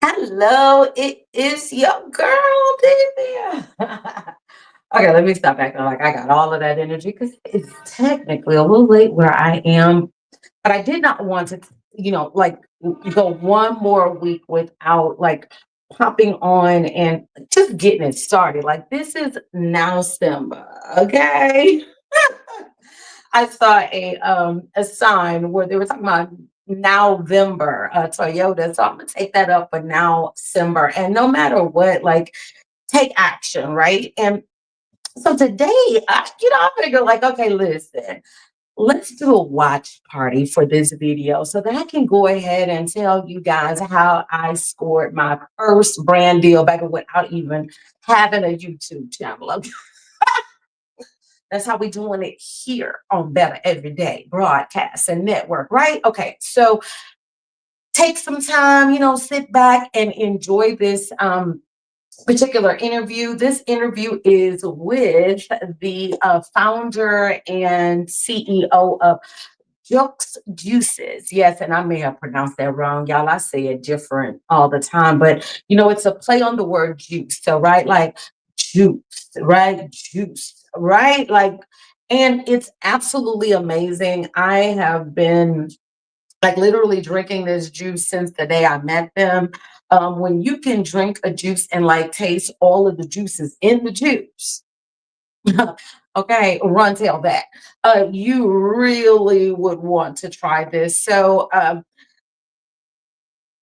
Hello, it is your girl, Divya. Okay, let me stop acting like I got all of that energy because it's technically a little late where I am, but I did not want to, like go one more week without like popping on and just getting it started. Like this is now Simba, okay? I saw a sign where they were talking about November Toyota. So I'm gonna take that up for now Simber. And no matter what, like take action, right? And so today, I'm gonna go like, okay, listen, let's do a watch party for this video so that I can go ahead and tell you guys how I scored my first brand deal back without even having a YouTube channel. Okay? That's how we doing it here on Better Every Day Broadcast and Network, right? Okay, so take some time, sit back and enjoy this particular interview. This interview is with the founder and CEO of JUXX Juices. Yes, and I may have pronounced that wrong, y'all. I say it different all the time, but it's a play on the word juice. So, right, like juice, right? Juice, right? Like, and it's absolutely amazing. I have been like literally drinking this juice since the day I met them. When you can drink a juice and like taste all of the juices in the juice, okay, run tell that. You really would want to try this. So,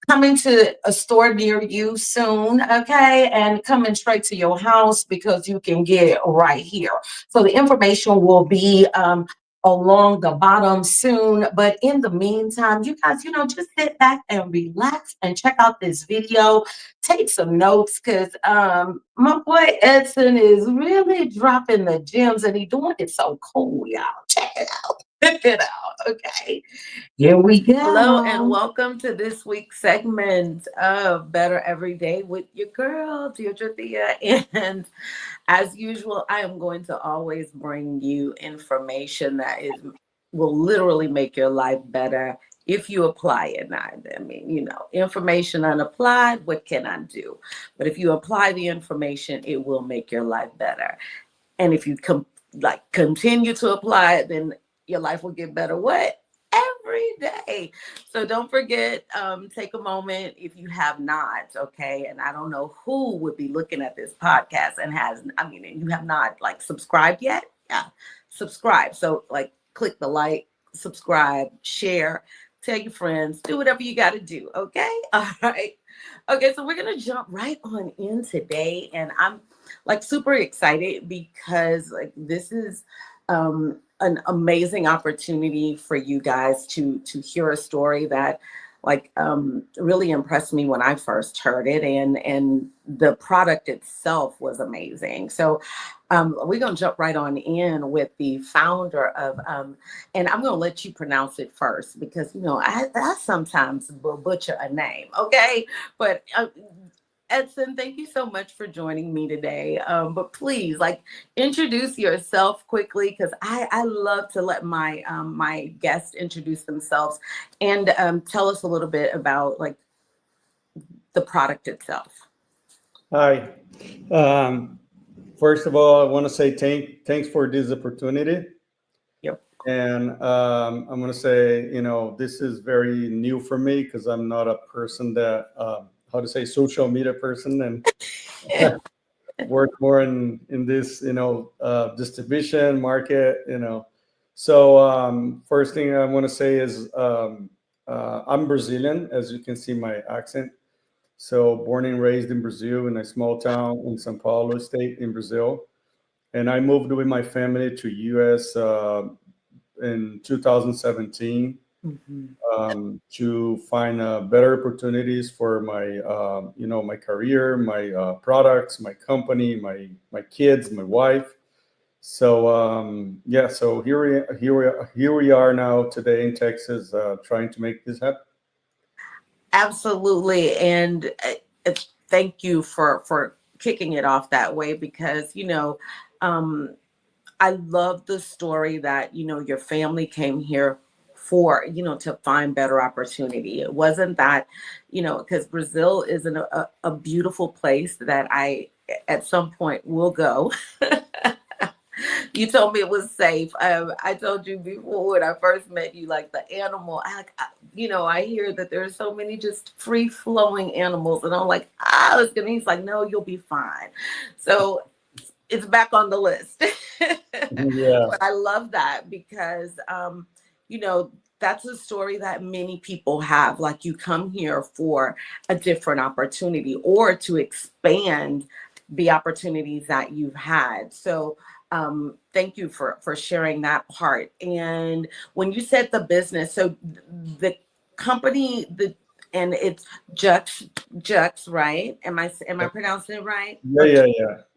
coming to a store near you soon, okay, and coming straight to your house because you can get it right here. So the information will be along the bottom soon. But in the meantime, you guys, just sit back and relax and check out this video. Take some notes because my boy Edson is really dropping the gems and he's doing it so cool, y'all. Check it out. Check it out. Okay. Here we Hello and go. welcome to this week's segment of Better Every Day with your girl, Deirdre Thea. And as usual, I am going to always bring you information that will literally make your life better if you apply it. I mean, information unapplied, what can I do? But if you apply the information, it will make your life better. And if you continue to apply it, then your life will get better. What? Every day. So don't forget, take a moment if you have not, okay? And I don't know who would be looking at this podcast and and you have not like subscribed yet. Yeah, subscribe. So like click the like, subscribe, share, tell your friends, do whatever you got to do, okay? All right. Okay, so we're going to jump right on in today. And I'm like super excited because like this is an amazing opportunity for you guys to hear a story that really impressed me when I first heard it, and the product itself was amazing. So we're gonna jump right on in with the founder of and I'm gonna let you pronounce it first because I sometimes will butcher a name, okay? But Edson, thank you so much for joining me today. But please, like, introduce yourself quickly because I love to let my guests introduce themselves and tell us a little bit about like the product itself. Hi. Um, First of all, I want to say thanks for this opportunity. Yep. And I'm going to say, this is very new for me because I'm not a person that, how to say, social media person and work more in this, distribution market. So first thing I want to say is I'm Brazilian, as you can see my accent. So born and raised in Brazil in a small town in São Paulo state in Brazil. And I moved with my family to US in 2017 Mhm. to find better opportunities for my, my career, my products, my company, my kids, my wife. So yeah, so here we are now today in Texas, trying to make this happen. Absolutely, and thank you for kicking it off that way because um, I love the story that your family came here for, to find better opportunity. It wasn't that, because Brazil is a beautiful place that I at some point will go. You told me it was safe. I told you before when I first met you, like the animal, I hear that there's so many just free flowing animals, and I'm like, he's like, no, you'll be fine. So it's back on the list. Yeah. But I love that because, that's a story that many people have. Like, you come here for a different opportunity or to expand the opportunities that you've had. So thank you for sharing that part. And when you said the business, so the company, and it's JUXX, right? Am I pronouncing it right? Yeah.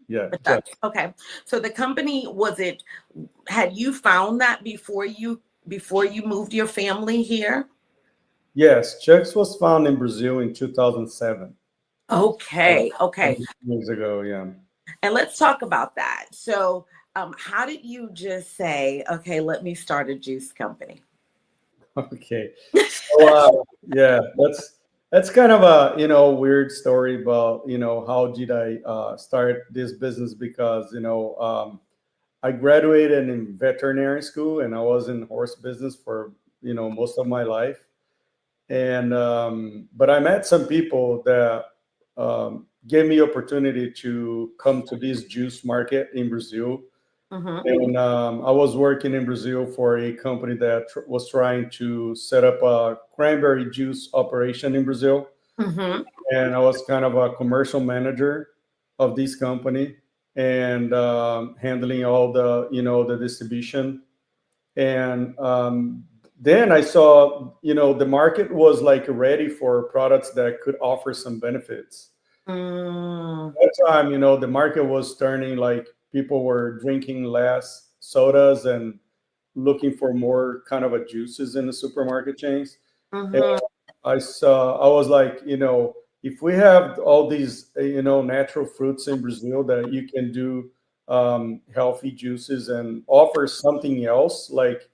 JUXX. Okay. So the company, had you found that before you moved your family here? Yes, JUXX was found in Brazil in 2007. Okay. Okay. Years ago, yeah. And let's talk about that. So how did you just say, okay, let me start a juice company? Okay. So yeah, that's kind of a weird story about how did I start this business, because I graduated in veterinary school and I was in horse business for most of my life. And but I met some people that gave me opportunity to come to this juice market in Brazil. Mm-hmm. And I was working in Brazil for a company that was trying to set up a cranberry juice operation in Brazil. Mm-hmm. And I was kind of a commercial manager of this company, and handling all the the distribution. And then I saw the market was like ready for products that could offer some benefits. Mm. That time, the market was turning, like people were drinking less sodas and looking for more kind of a juices in the supermarket chains. And Mm-hmm. I was like, if we have all these, natural fruits in Brazil that you can do healthy juices and offer something else, like,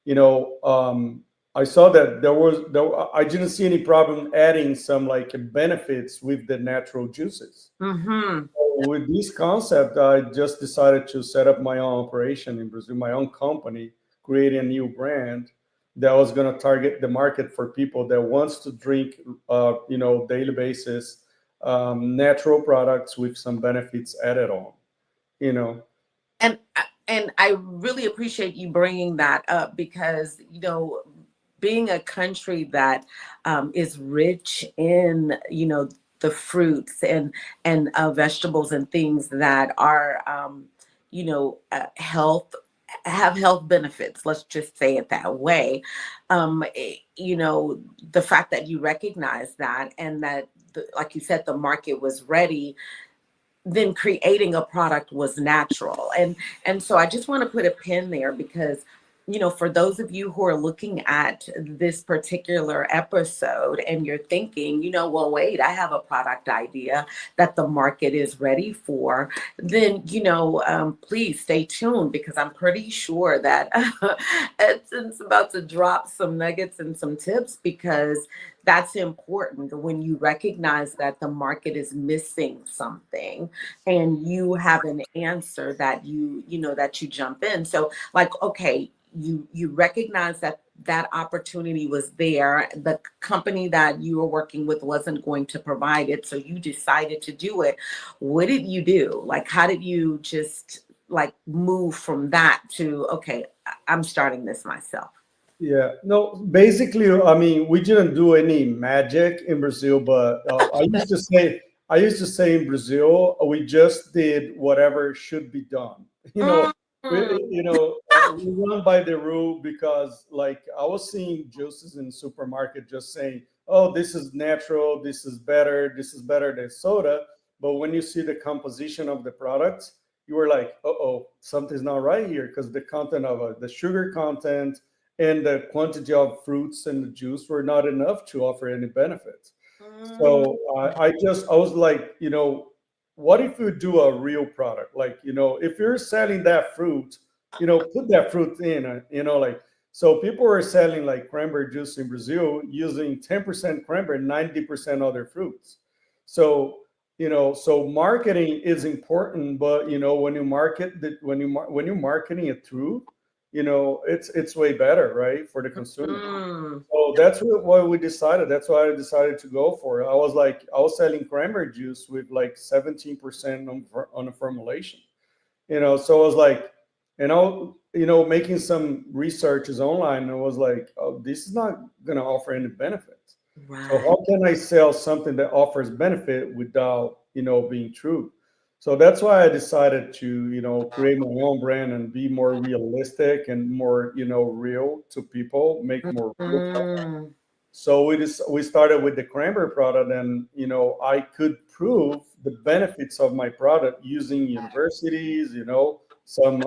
I saw that I didn't see any problem adding some like benefits with the natural juices. Mm-hmm. With this concept, I just decided to set up my own operation in Brazil, my own company, create a new brand that was going to target the market for people that wants to drink, daily basis, natural products with some benefits added on, you know. And I really appreciate you bringing that up because being a country that is rich in the fruits and vegetables and things that are health have health benefits, let's just say it that way. The fact that you recognize that, and that like you said, the market was ready, then creating a product was natural. And so I just want to put a pin there because for those of you who are looking at this particular episode and you're thinking, well, wait, I have a product idea that the market is ready for, then please stay tuned, because I'm pretty sure that Edson's about to drop some nuggets and some tips, because that's important. When you recognize that the market is missing something and you have an answer, that that you jump in. So, like, okay, you recognize that opportunity was there. The company that you were working with wasn't going to provide it, so you decided to do it. What did you do? Like, how did you just like move from that to, okay, I'm starting this myself? Yeah, no, basically, I mean, we didn't do any magic in Brazil, but I used to say in Brazil, we just did whatever should be done. We run by the rule, because like I was seeing juices in the supermarket just saying, "Oh, this is natural, this is better than soda." But when you see the composition of the products, you were like, "Oh, something's not right here," because the content of the sugar content and the quantity of fruits and the juice were not enough to offer any benefits. So I was like, what if we do a real product? Like, if you're selling that fruit, put that fruit in, like, So people were selling like cranberry juice in Brazil using 10% cranberry, 90% other fruits. So, so marketing is important, but when you market that, when you're marketing it through, it's way better, right, for the consumer. Mm, So that's what we decided. That's why I decided to go for it. I was selling cranberry juice with like 17% on a formulation. So I was like, making some researches online, and I was like, oh, this is not going to offer any benefits. So right. how can I sell something that offers benefit without, being true? So that's why I decided to, create my own brand and be more realistic and more, real to people, make more real. Mm, So we started with the cranberry product, and I could prove the benefits of my product using universities, some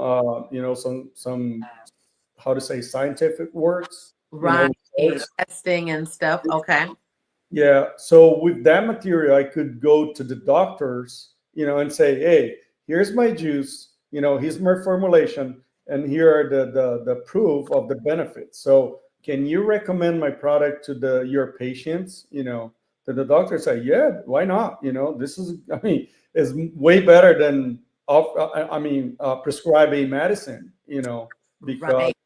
how to say scientific works, right. research. Testing and stuff. Okay. Yeah. So with that material, I could go to the doctors, and say, hey, here's my juice, here's my formulation, and here are the proof of the benefits. So can you recommend my product to your patients? That the doctor say, yeah, why not? This is, I mean, is way better than prescribing medicine, because Right.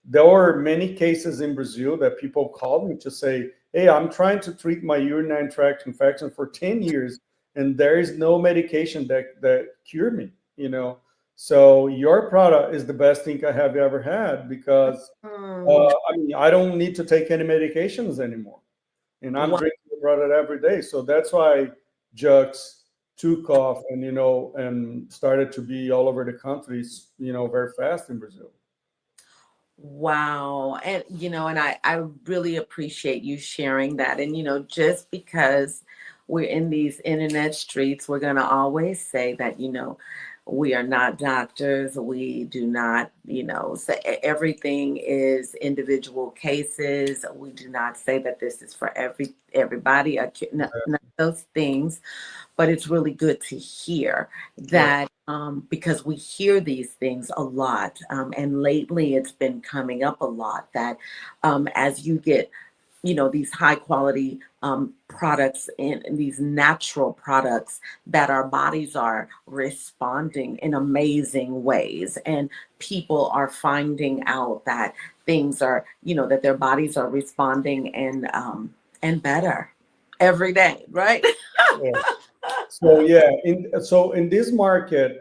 there were many cases in Brazil that people called me to say, hey, I'm trying to treat my urinary tract infection for 10 years, and there is no medication that cure me, So your product is the best thing I have ever had, because Mm, I don't need to take any medications anymore. And I'm wow. drinking the product every day. So that's why JUXX took off and, and started to be all over the countries, very fast in Brazil. Wow. And and I really appreciate you sharing that. And just because we're in these internet streets, we're gonna always say that, we are not doctors. We do not, say everything is individual cases. We do not say that this is for everybody. None of those things, but it's really good to hear Right. that, because we hear these things a lot, and lately it's been coming up a lot that, as you get these high quality, products and these natural products, that our bodies are responding in amazing ways, and people are finding out that things are, that their bodies are responding, and better every day, right? Yeah. So yeah, in this market,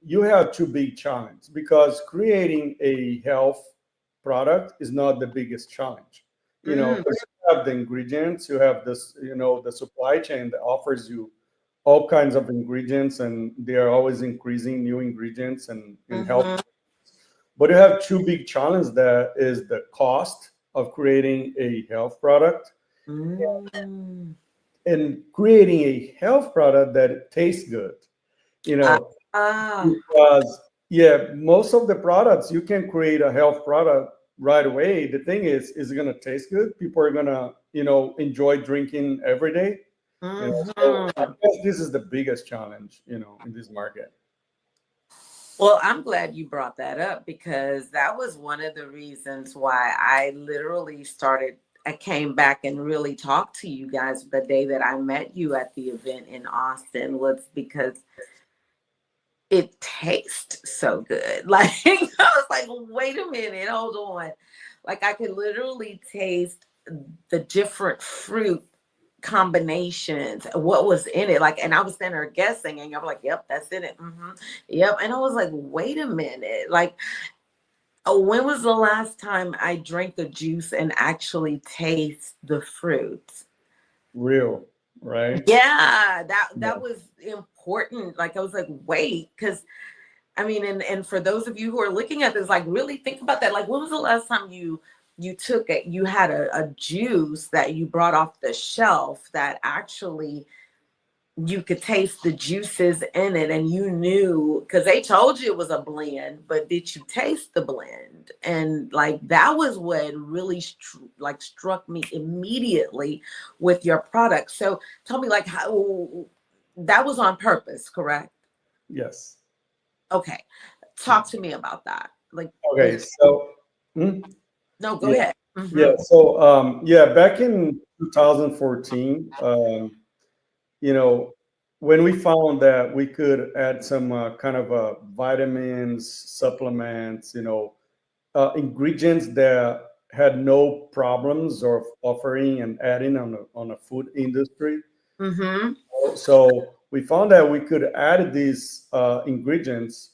you have two big challenges, because creating a health product is not the biggest challenge. Mm, Because you have the ingredients, you have this, the supply chain that offers you all kinds of ingredients, and they are always increasing new ingredients and in health. mhm, But you have two big challenges. That is the cost of creating a health product, mm. and creating a health product that tastes good. You Ah, know, ah, because yeah, most of the products you can create a health product right away. The thing is it going to taste good? People are going to, enjoy drinking every day. So I mhm. guess this is the biggest challenge, in this market. Well, I'm glad you brought that up, because that was one of the reasons why I literally started. I came back and really talked to you guys the day that I met you at the event in Austin, was because it tastes so good. Like, I was like, wait a minute, hold on. Like, I could literally taste the different fruit combinations, what was in it. Like, and I was standing there guessing, and I'm like, yep, that's in it. Yep. And I was like, wait a minute. Like, when was the last time I drank a juice and actually taste the fruit? Real, right? Yeah, that Yeah. was important. Like, I was like, wait, because I mean, and for those of you who are looking at this, like, really think about that. Like, when was the last time you took it, you had a juice that you brought off the shelf that actually you could taste the juices in it, and you knew, because they told you it was a blend, but did you taste the blend? And like, that was what really struck me immediately with your product. So tell me, like, how that was on purpose, correct? Yes. Okay, talk to me about that. Like, Okay. So Hmm? No, go Yeah. ahead. Yeah. So, yeah, back in 2014, you know, when we found that we could add some kind of vitamins, supplements, ingredients that had no problems of offering and adding on a food industry. Mm-hmm. So we found that we could add these ingredients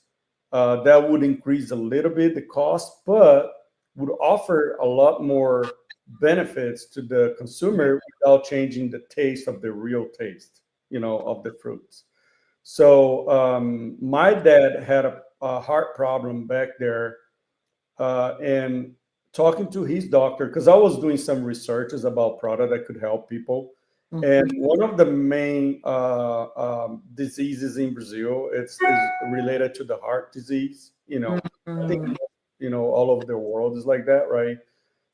that would increase a little bit the cost, but would offer a lot more benefits to the consumer without changing the taste of the real taste, of the fruits. So my dad had a heart problem back there, and talking to his doctor, because I was doing some researches about product that could help people. And one of the main diseases in Brazil, is related to the heart disease. I think Mm-hmm. all over the world is like that, right?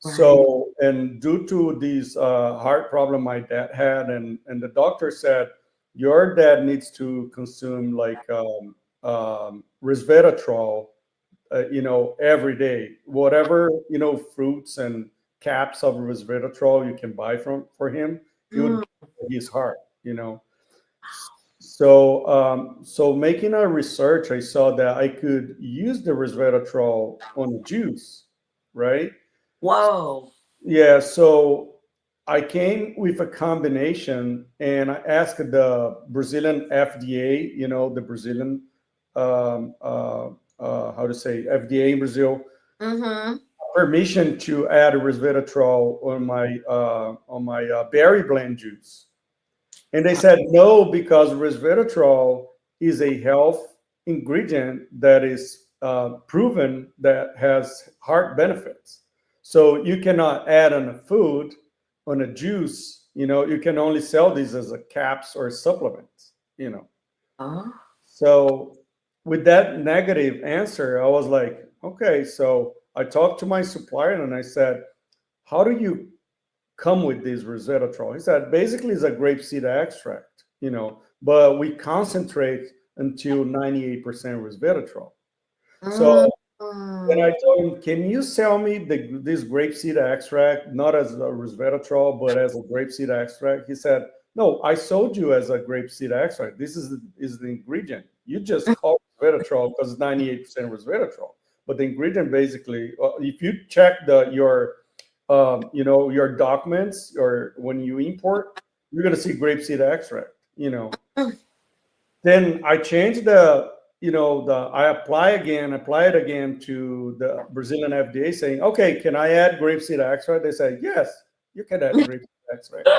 Right. So, and due to these heart problem my dad had, and the doctor said your dad needs to consume like resveratrol, every day. Whatever, fruits and caps of resveratrol you can buy for him, it would Mm. be for his heart. So making a research, I saw that I could use the resveratrol on a juice, right? Whoa. Yeah, so I came with a combination and I asked the Brazilian FDA, the Brazilian, how to say, FDA in Brazil, Mm-hmm. permission to add resveratrol on my berry blend juice. And they said no, because resveratrol is a health ingredient that is proven that has heart benefits. So you cannot add on a food, on a juice. You can only sell these as a caps or supplements. Oh. So with that negative answer, I was like, okay. So I talked to my supplier and I said, how do you come with this resveratrol? He said, basically it's a grapeseed extract, but we concentrate until 98% resveratrol. So then I Mm. told him, can you sell me this grapeseed extract, not as a resveratrol, but as a grapeseed extract? He said, no, I sold you as a grapeseed extract. This is the ingredient. You just call it resveratrol because it's 98% resveratrol. But the ingredient basically, if you check your documents, or when you import, you're going to see grapeseed extract. Then I changed I apply it again to the Brazilian FDA saying, okay, can I add grapeseed extract? They say, yes, you can add grapeseed extract.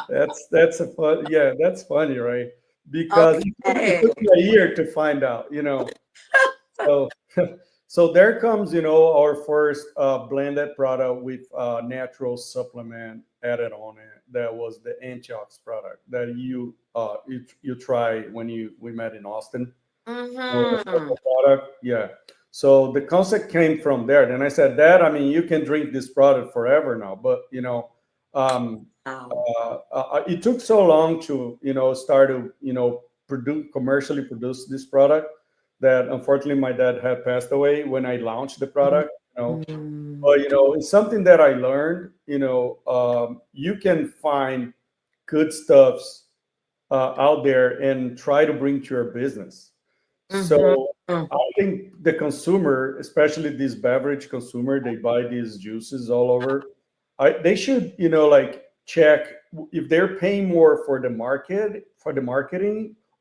That's a fun, yeah, that's funny, right? Because it Okay. took me a year to find out. So, so there comes, our first blended product with natural supplement added on it. That was the Antiox product that you try when we met in Austin. The Mm-hmm. purple product, yeah. So the concept came from there. Then I said, Dad, I mean, you can drink this product forever now, but um, Oh. it took so long to start to commercially produce this product, that unfortunately my dad had passed away when I launched the product. Mm. But it's something that I learned. You can find good stuffs out there and try to bring to your business. Mm-hmm. So I think the consumer, especially this beverage consumer, they buy these juices all over. They should, like check if they're paying more for the marketing,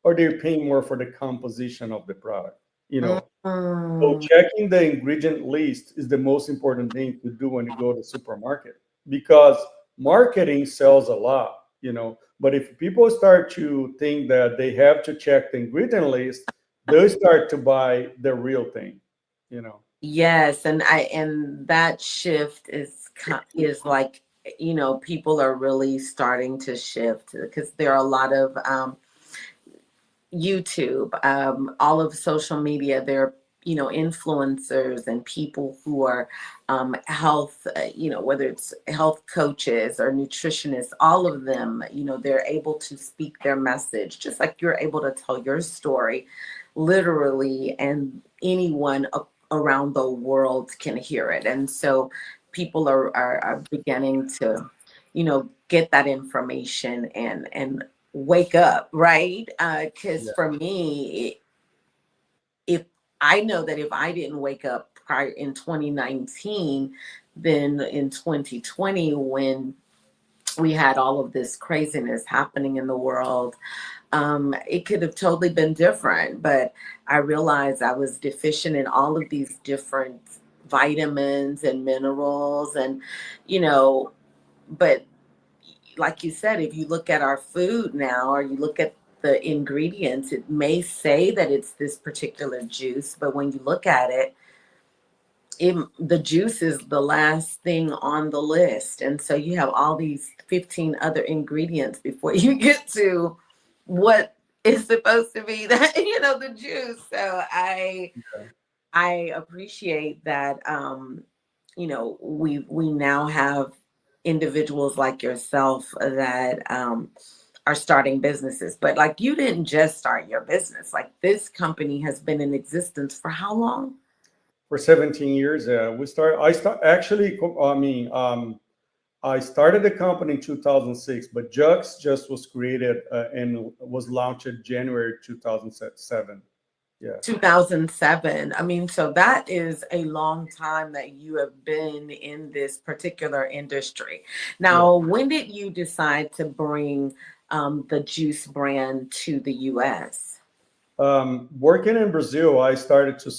or they're paying more for the composition of the product. You know, so Mm. checking the ingredient list is the most important thing to do when you go to the supermarket, because marketing sells a lot. But if people start to think that they have to check the ingredient list, they start to buy the real thing. Yes, and that shift is like, people are really starting to shift, because there are a lot of YouTube, all of social media. There are, influencers and people who are health, whether it's health coaches or nutritionists, all of them, they're able to speak their message, just like you're able to tell your story. literally, and anyone around the world can hear it. And so people are beginning to, get that information and wake up, right? Because Yeah. for me, if I know that if I didn't wake up prior in 2019, then in 2020, when we had all of this craziness happening in the world, it could have totally been different. But I realized I was deficient in all of these different vitamins and minerals, and you know, but like you said, if you look at our food now, or you look at the ingredients, it may say that it's this particular juice, but when you look at it, the juice is the last thing on the list. And so you have all these 15 other ingredients before you get to what is supposed to be that, the juice. So I appreciate that, we now have individuals like yourself that are starting businesses. But like, you didn't just start your business. Like, this company has been in existence for how long? For 17 years. I started the company in 2006, but JUXX just was created and was launched in January 2007. Yeah. 2007. I mean, so that is a long time that you have been in this particular industry. Yeah. Now, when did you decide to bring the juice brand to the US? Working in Brazil, I started to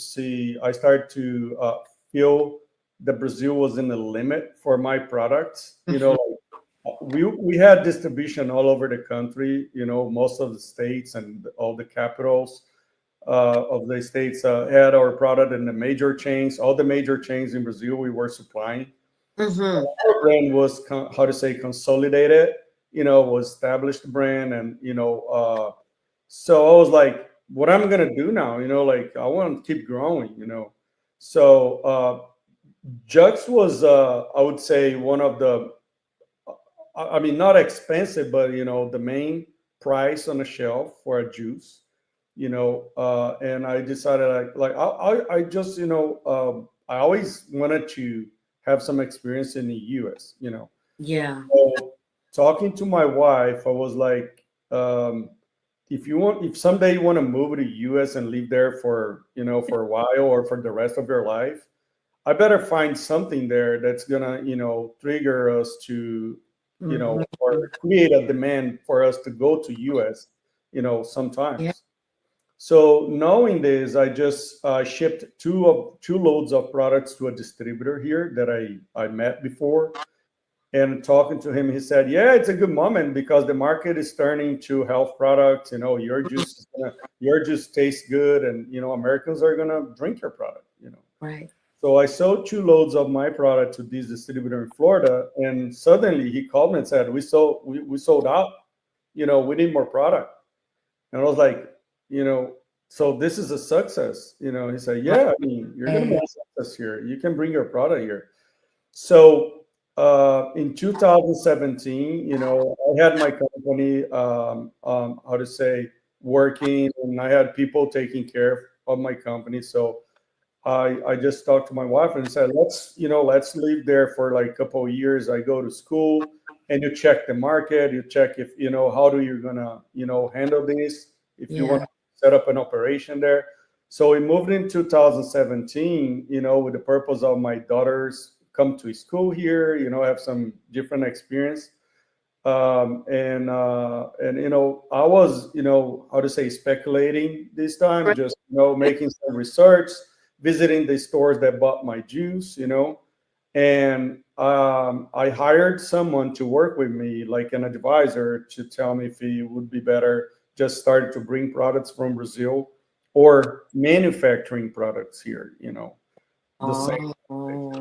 feel that Brazil was in the limit for my products. We had distribution all over the country. Most of the states and all the capitals of the states had our product in the major chains. All the major chains in Brazil, we were supplying. Mm-hmm. Our brand was consolidated. Was established brand, and so I was like, what I'm gonna do now? Like, I want to keep growing. So JUXX was, I would say, one of the, I mean, not expensive, but the main price on the shelf for a juice. And I decided, I just, I always wanted to have some experience in the U.S. Yeah. So talking to my wife, I was like, if someday you want to move to the U.S. and live there for a while or for the rest of your life, I better find something there that's gonna, trigger us to, Mm-hmm. or create a demand for us to go to U.S. Yeah. Sometimes. So knowing this, I just shipped two loads of products to a distributor here that I met before. And talking to him, he said, "Yeah, it's a good moment because the market is turning to health products. Your juice tastes good, and Americans are gonna drink your product. Right. So I sold two loads of my product to this distributor in Florida, and suddenly he called me and said, we sold out. We need more product." And I was like, so this is a success. He said, "Yeah, I mean, you're gonna be Right. a success here. You can bring your product here." So in 2017, I had my company, how to say, working, and I had people taking care of my company. So I just talked to my wife and said, let's live there for like a couple of years. I go to school, and you check the market, you check if, how do you gonna, handle this, if you want Yeah. to set up an operation there. So we moved in 2017, with the purpose of my daughters come to school here, have some different experience. And I was, how to say, speculating this time, Right. just making some research, visiting the stores that bought my juice, and I hired someone to work with me, like an advisor, to tell me if it would be better just starting to bring products from Brazil or manufacturing products here, the same. Oh.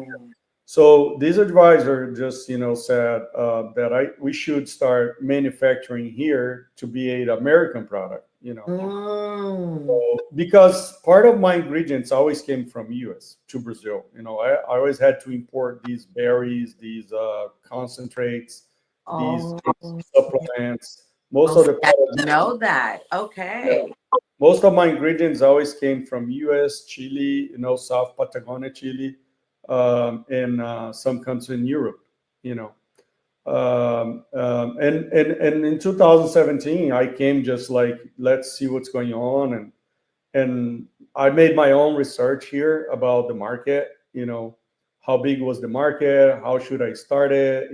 So this advisor just, said that we should start manufacturing here to be an American product, Mm. So, because part of my ingredients always came from US to Brazil. I always had to import these berries, these concentrates, these Oh. supplements, Most of the I products, didn't know that. Okay. most of my ingredients always came from U.S., Chile, South Patagonia, Chile, and some countries in Europe. You know, and in 2017, I came just like, let's see what's going on, and I made my own research here about the market. How big was the market? How should I start it?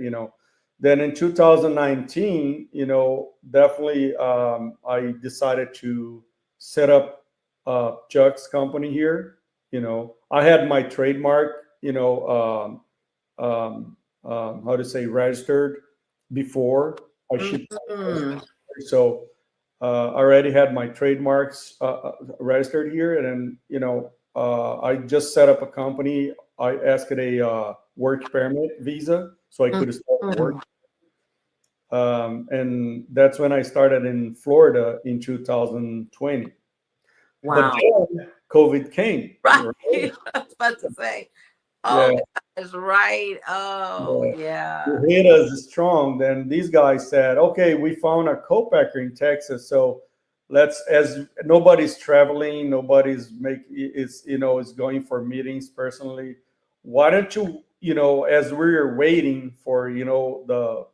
Then in 2019, definitely I decided to set up a JUXX company here. I had my trademark, how to say, registered before I shipped. Mhm. So I already had my trademarks registered here, and then I just set up a company. I asked a work permit visa so I could start work, Mhm. and that's when I started in Florida in 2020. But Wow. then COVID came. Right. Right? I was about to say. Yeah, Oh, gosh, right. Oh, yeah. yeah. It hit us strong. Then these guys said, "Okay, we found a co-packer in Texas, so let's." As nobody's traveling, nobody's is going for meetings personally. Why don't you, as we're waiting for the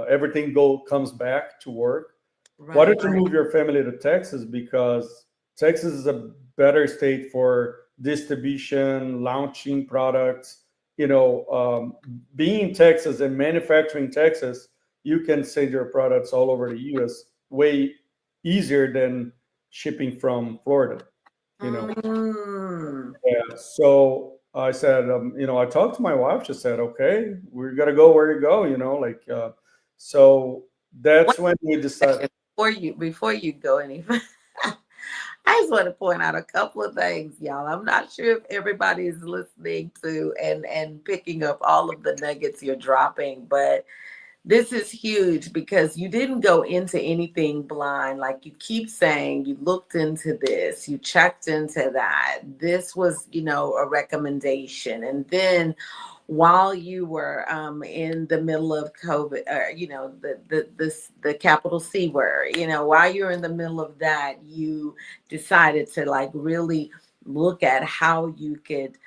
everything comes back to work? Why Right. don't you move your family to Texas, because Texas is a better state for distribution, launching products. Being in Texas and manufacturing Texas, you can send your products all over the U.S. way easier than shipping from Florida. You know, Mm. yeah. So I said, I talked to my wife. She said, "Okay, we're gonna go where you go." So One that's when we decided. second before you go any further, I just want to point out a couple of things, y'all. I'm not sure if everybody is listening to and picking up all of the nuggets you're dropping, but this is huge because you didn't go into anything blind. Like you keep saying, you looked into this, you checked into that. This was, a recommendation. And then while you were in the middle of COVID, or the capital C word, while you're in the middle of that, you decided to like really look at how you could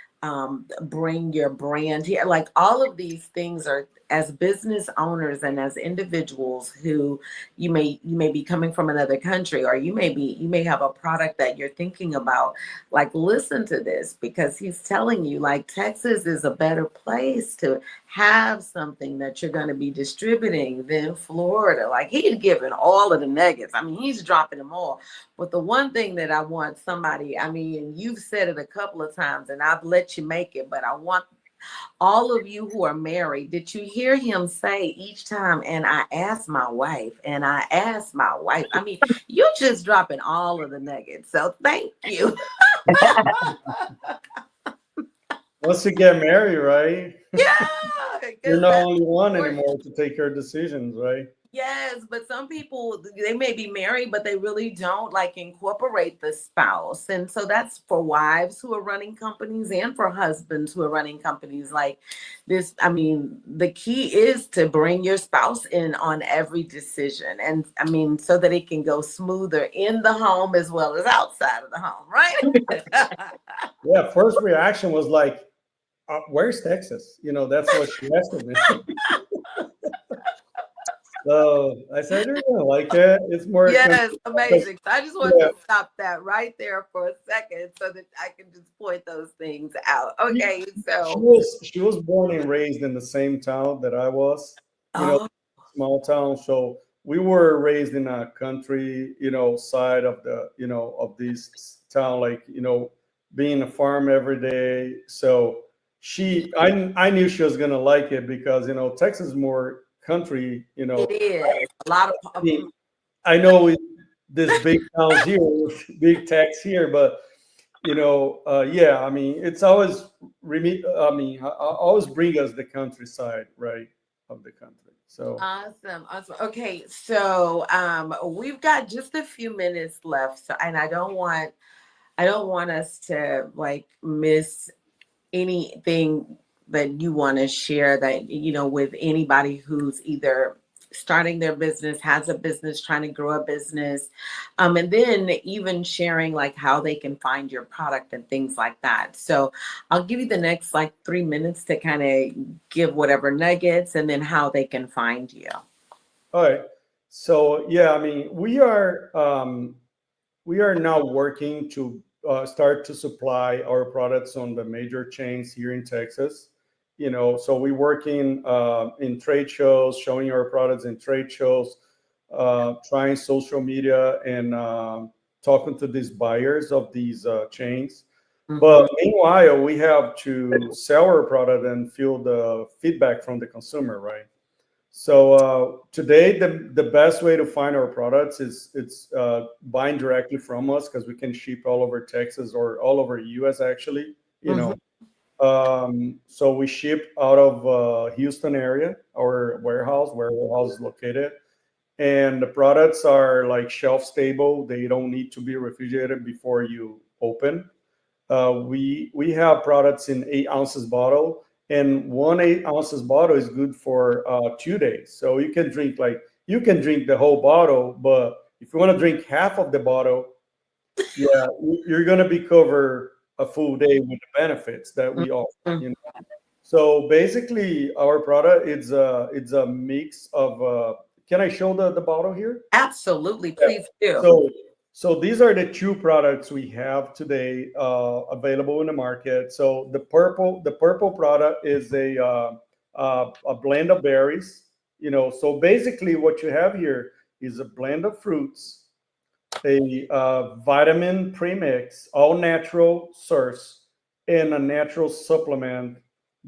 bring your brand here. Like all of these things are, as business owners and as individuals who you may be coming from another country, or you may have a product that you're thinking about. Like listen to this, because he's telling you like Texas is a better place to have something that you're going to be distributing than Florida. Like he's giving all of the nuggets. I mean, he's dropping them all. But the one thing that I want somebody, I mean, you've said it a couple of times and I've let you make it, but I want all of you who are married, did you hear him say each time, and I asked my wife, and I asked my wife? I mean, you're just dropping all of the nuggets. So thank you. Once you get married, right? Yeah, You're because not that's only one important. anymore to take your decisions, right? Yes, but some people, they may be married, but they really don't like incorporate the spouse. And so that's for wives who are running companies and for husbands who are running companies like this. I mean, the key is to bring your spouse in on every decision. And I mean, so that it can go smoother in the home as well as outside of the home, right? Yeah, first reaction was like, "Where's Texas?" That's what she asked me. So I said, "You're gonna like it. It's more Yes, because amazing. So I just wanted yeah, to stop that right there for a second so that I can just point those things out. she, Okay, she so was she was born and raised in the same town that I was. You know, oh, small town. So we were raised in a country, side of of this town, like, being a farm every day. So I knew she was gonna like it because Texas is more country. it is a lot of I know this big towns here, big tax here, but yeah. I mean, it's always I mean, always bring us the countryside, right, of the country. So. awesome, awesome. Okay, so we've got just a few minutes left, so and I don't want us to like miss anything that you want to share that with anybody who's either starting their business, has a business, trying to grow a business, and then even sharing like how they can find your product and things like that. So I'll give you the next like 3 minutes to kind of give whatever nuggets and then how they can find you. All right. So yeah, I mean, we are now working to start to supply our products on the major chains here in Texas. So we're working in trade shows, showing our products in trade shows, trying social media, and talking to these buyers of these chains. But meanwhile, we have to sell our product and feel the feedback from the consumer, right? So today, the best way to find our products is it's buying directly from us, because we can ship all over Texas or all over US actually. So we ship out of Houston area, our warehouse, where our warehouse is located, and the products are like shelf stable. They don't need to be refrigerated before you open. We have products in 8 ounces bottle, and 1 8 ounces bottle is good for 2 days. So you can drink the whole bottle, but if you want to drink half of the bottle, yeah, you're gonna be covered a full day with the benefits that we offer. So basically, our product it's a mix of. Can I show the bottle here? Absolutely, Yeah. please do. So these are the two products we have today available in the market. So the purple product is a blend of berries. So basically what you have here is a blend of fruits, a vitamin premix, all natural source, and a natural supplement,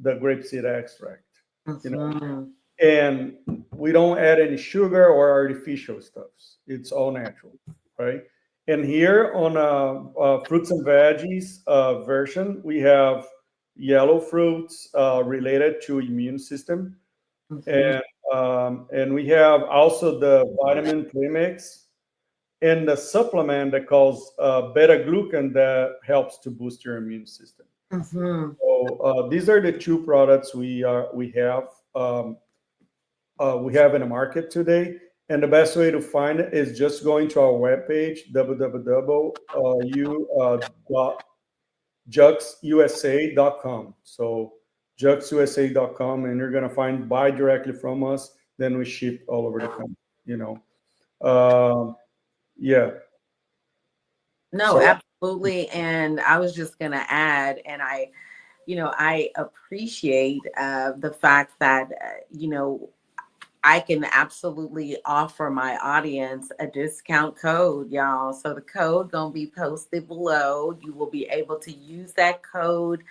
the grapeseed extract. And we don't add any sugar or artificial stuffs. It's all natural, right? And here on fruits and veggies version, we have yellow fruits related to immune system, and we have also the vitamin premix and the supplement that calls beta glucan that helps to boost your immune system. So these are the two products we have. We have in the market today. And the best way to find it is just going to our webpage, www.juxxusa.com. So juxxusa.com, and you're going to find buy directly from us. Then we ship all over the country, Yeah. No, So, absolutely. And I was just going to add, and I appreciate the fact that, I can absolutely offer my audience a discount code, y'all. So the code gonna be posted below. You will be able to use that code.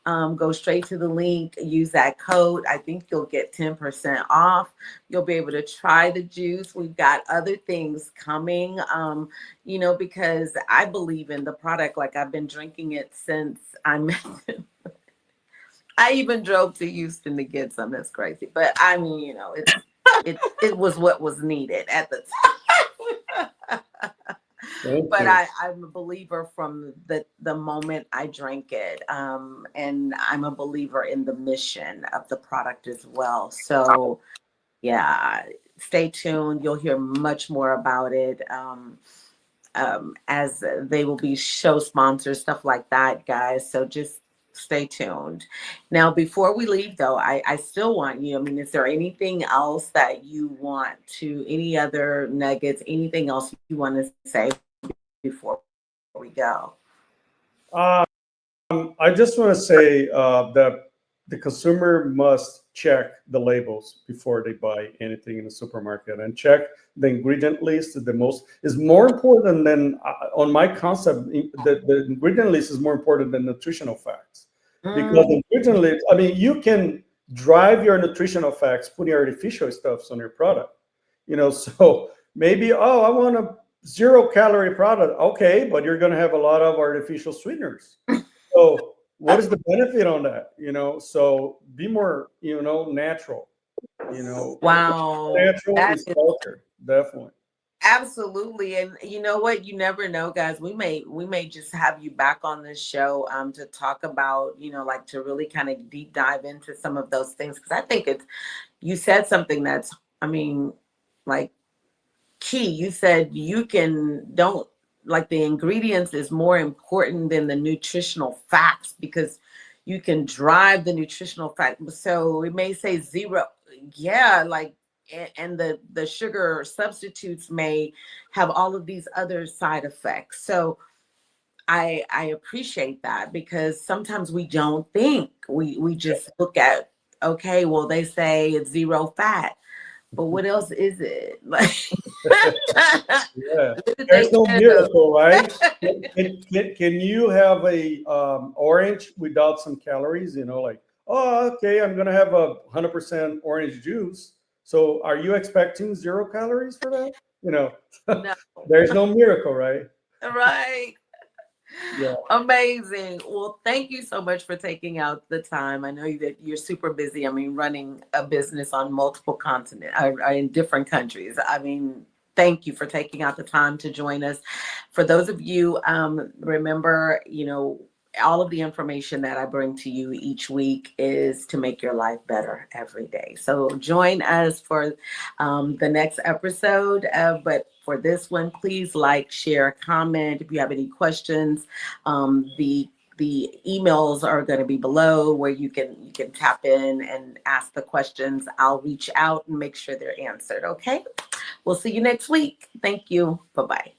Go straight to the link, use that code. I think you'll get 10% off. You'll be able to try the juice. We've got other things coming, because I believe in the product. Like, I've been drinking it since I met it. I even drove to Houston to get some. That's crazy. But I mean, it was what was needed at the time. But I'm a believer from the moment I drank it. And I'm a believer in the mission of the product as well. So yeah, stay tuned. You'll hear much more about it. As they will be show sponsors, stuff like that, guys. So just stay tuned. Now, before we leave, though, I still want you. I mean, is there anything else that you want to, any other nuggets, anything else you want to say before we go? I just want to say that the consumer must check the labels before they buy anything in the supermarket, and check the ingredient list. Is more important than on my concept. The ingredient list is more important than nutritional facts, because the ingredient list. I mean, you can drive your nutritional facts putting artificial stuffs on your product. So maybe I want a 0-calorie product. Okay, but you're going to have a lot of artificial sweeteners. So what is the benefit on that? So be more, natural. Wow, Natural that is is culture, definitely. absolutely. And you know what? You never know, guys. We may just have you back on this show to talk about, like, to really kind of deep dive into some of those things, because I think you said something that's, I mean, like key. You said you don't like the ingredients is more important than the nutritional facts, because you can drive the nutritional fact. So it may say zero. Yeah, like, and the sugar substitutes may have all of these other side effects. So I appreciate that, because sometimes we don't think, we just look at, okay, well, they say it's zero fat, but what else is it? Like, Yeah, what did there's they no add up? miracle, right? Can you have a orange without some calories? You know, like, oh, okay, I'm gonna have 100% orange juice. So are you expecting 0 calories for that? You know, No, there's no miracle, right? right. Yeah. Amazing. Well, thank you so much for taking out the time. I know that you're super busy. I mean, running a business on multiple continents, or in different countries. I mean, thank you for taking out the time to join us. For those of you, remember, all of the information that I bring to you each week is to make your life better every day. So join us for the next episode. But for this one, please like, share, comment. If you have any questions, the emails are going to be below, where you can tap in and ask the questions. I'll reach out and make sure they're answered. Okay. We'll see you next week. Thank you. Bye-bye.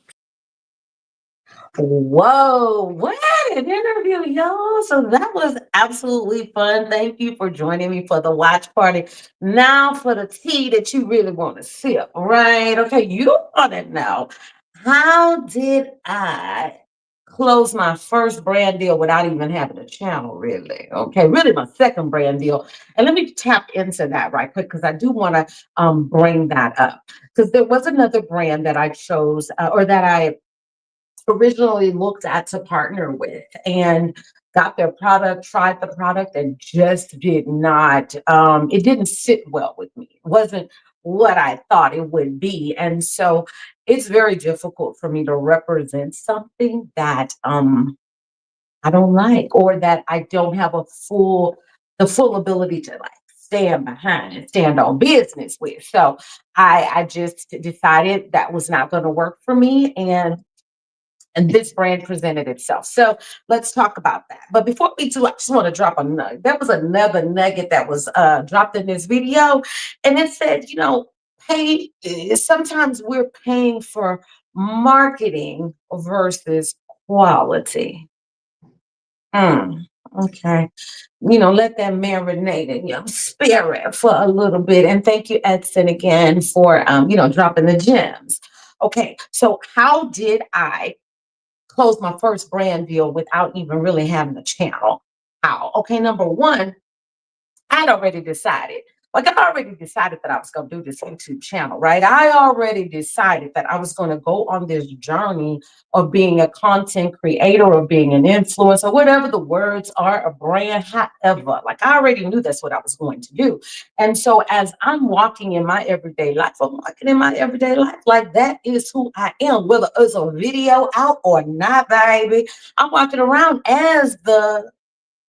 Whoa, what an interview, y'all. So that was absolutely fun. Thank you for joining me for the watch party. Now for the tea that you really want to sip, right? Okay, you want to know, how did I close my first brand deal without even having a channel, really? Okay, really my second brand deal. And let me tap into that right quick, because I do want to bring that up. Because there was another brand that I chose, or that I originally looked at to partner with, and got their product, tried the product, and just did not, it didn't sit well with me. It wasn't what I thought it would be. And so it's very difficult for me to represent something that I don't like, or that I don't have the full ability to like stand behind and stand on business with. So I just decided that was not going to work for me. And this brand presented itself. So let's talk about that. But before we do, I just want to drop a nugget. There was another nugget that was dropped in this video, and it said, pay. Sometimes we're paying for marketing versus quality. Okay. Let that marinate in your spirit for a little bit. And thank you, Edson, again for dropping the gems. Okay, so how did I closed my first brand deal without even really having a channel? How? Okay, number one, I'd already decided. Like, I already decided that I was going to do this YouTube channel, right? I already decided that I was going to go on this journey of being a content creator, or being an influencer, whatever the words are, a brand, however. Like, I already knew that's what I was going to do. And so as I'm walking in my everyday life, I'm walking in my everyday life, like that is who I am, whether it's a video out or not, baby. I'm walking around as the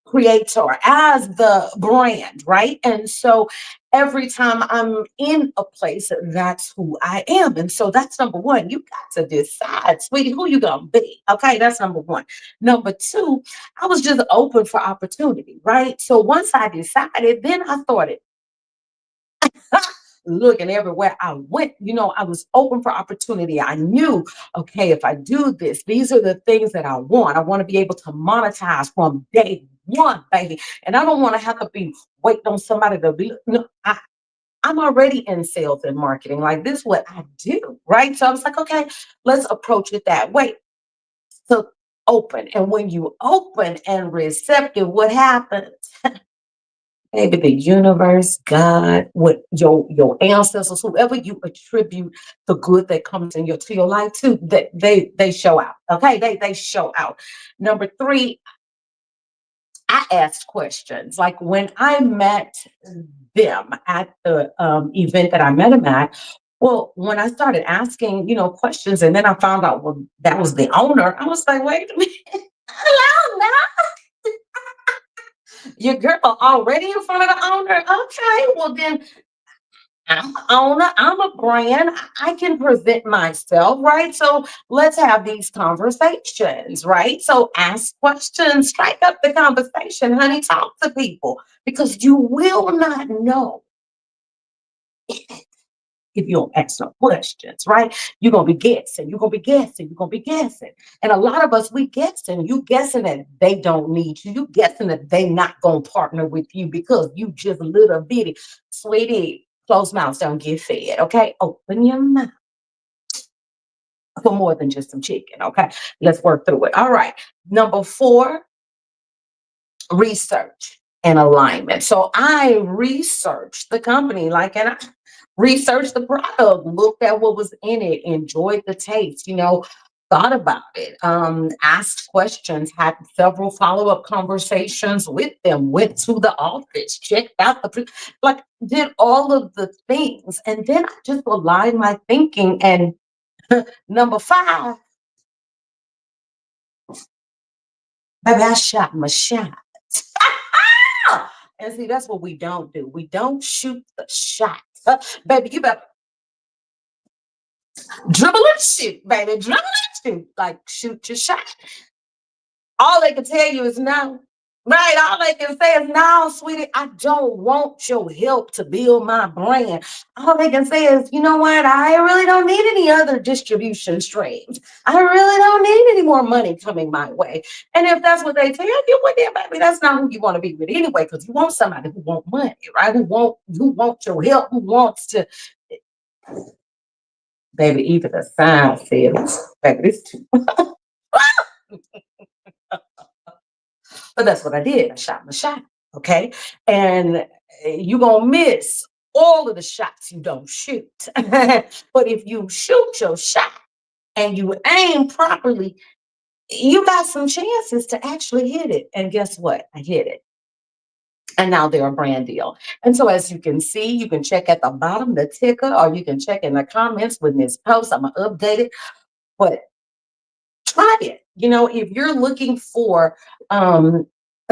creator, as the brand, right? And so every time I'm in a place, that's who I am. And so that's number one. You got to decide, sweetie, who you gonna be. Okay, that's number one. Number two, I was just open for opportunity, right? So once I decided, then I started looking everywhere I went. I was open for opportunity. I knew, okay, if I do this, these are the things that I want. I want to be able to monetize from day one, baby. And I don't want to have to be waiting on somebody to be, I'm already in sales and marketing. Like, this is what I do, right? So I was like, okay, let's approach it that way. So open. And when you open and receptive, what happens? Maybe the universe, God, what your ancestors, whoever you attribute the good that comes to your life to, that they show out. Okay, they show out. Number three, I asked questions. Like, when I met them at the event that I met them at. Well, when I started asking, questions, and then I found out, well, that was the owner. I was like, wait a minute, hello, now. Your girl already in front of the owner? Okay, well then I'm an owner, I'm a brand, I can present myself, right? So let's have these conversations, right? So ask questions, strike up the conversation, honey, talk to people because you will not know if you don't ask no questions, right? You're gonna be guessing, you're gonna be guessing, you're gonna be guessing. And a lot of us, we guessing, you guessing that they don't need you, you guessing that they not gonna partner with you because you just little bitty. Sweetie, closed mouths don't get fed, okay? Open your mouth for more than just some chicken, okay? Let's work through it. All right. Number 4, research and alignment. So I researched the company, like, and I researched the product, looked at what was in it, enjoyed the taste, thought about it, asked questions, had several follow-up conversations with them, went to the office, checked out like did all of the things. And then I just aligned my thinking. And number 5, baby, I shot my shot. And see, that's what we don't do. We don't shoot the shot. Baby, you better dribble and shoot, baby. Dribble and shoot. Like, shoot your shot. All they can tell you is no. Right? All they can say is no, sweetie, I don't want your help to build my brand. All they can say is, you know what? I really don't need any other distribution streams. I really don't need any more money coming my way. And if that's what they tell you, well, then, baby, that's not who you want to be with anyway, because you want somebody who wants money, right? Who wants your help, who wants to, baby, even the sign says, baby, it's too. But that's what I did. I shot my shot. Okay. And you're going to miss all of the shots you don't shoot. But if you shoot your shot and you aim properly, you got some chances to actually hit it. And guess what? I hit it. And now they're a brand deal. And so, as you can see, you can check at the bottom the ticker, or you can check in the comments with this post. I'm going to update it. But try it. If you're looking for a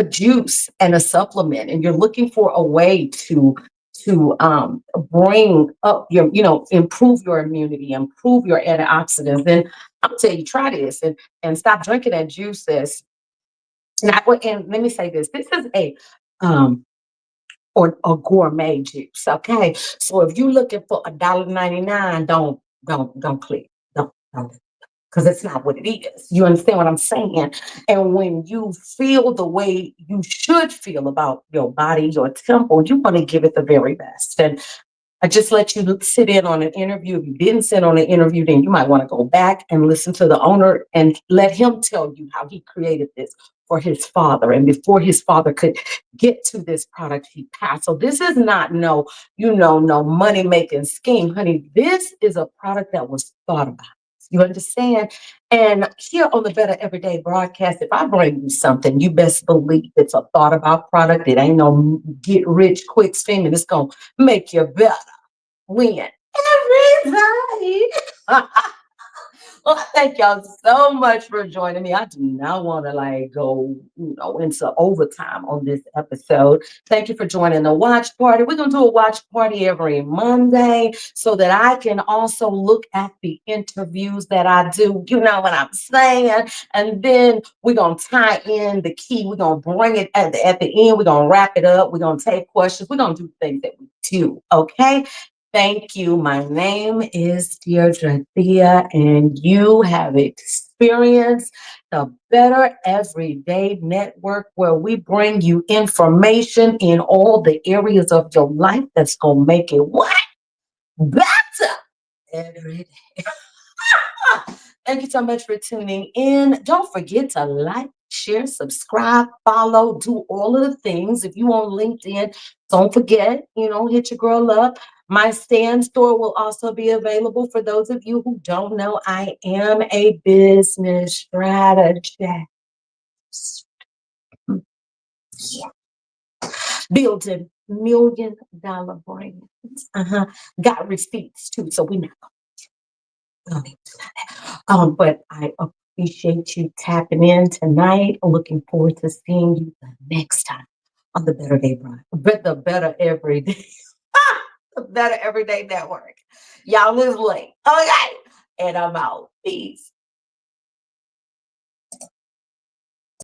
juice and a supplement, and you're looking for a way to bring up improve your immunity, improve your antioxidants, then I'll tell you, try this and stop drinking that juice. And let me say this: this is um or a gourmet juice. Okay, so if you're looking for $1.99, don't click. Don't because it's not what it is. You understand what I'm saying? And when you feel the way you should feel about your body, your temple, you want to give it the very best. And I just let you sit in on an interview. If you didn't sit on an interview, then you might want to go back and listen to the owner and let him tell you how he created this for his father. And before his father could get to this product, he passed. So this is not no money-making scheme, honey. This is a product that was thought about. You understand? And here on the Better Everyday broadcast, if I bring you something, you best believe it's a thought about product. It ain't no get rich quick scheme, and it's going to make you better. Win everybody. Well, thank y'all so much for joining me. I do not want to go, into overtime on this episode. Thank you for joining the watch party. We're going to do a watch party every Monday so that I can also look at the interviews that I do. You know what I'm saying? And then we're going to tie in the key. We're going to bring it at the end. We're going to wrap it up. We're going to take questions. We're going to do things that we do. Okay? Thank you. My name is Deirdre Thea, and you have experienced the Better Everyday Network, where we bring you information in all the areas of your life that's going to make it what? Better every day. Thank you so much for tuning in. Don't forget to like, share, subscribe, follow, do all of the things. If you on LinkedIn, don't forget, hit your girl up. My stand store will also be available for those of you who don't know. I am a business strategist. Yeah. Building $1 million brands. Got receipts too, so we not gonna do that. But I appreciate you tapping in tonight. Looking forward to seeing you the next time on the Better Day Bride. The Better Every Day. the Better Everyday Network. Y'all is late. Okay. And I'm out. Peace.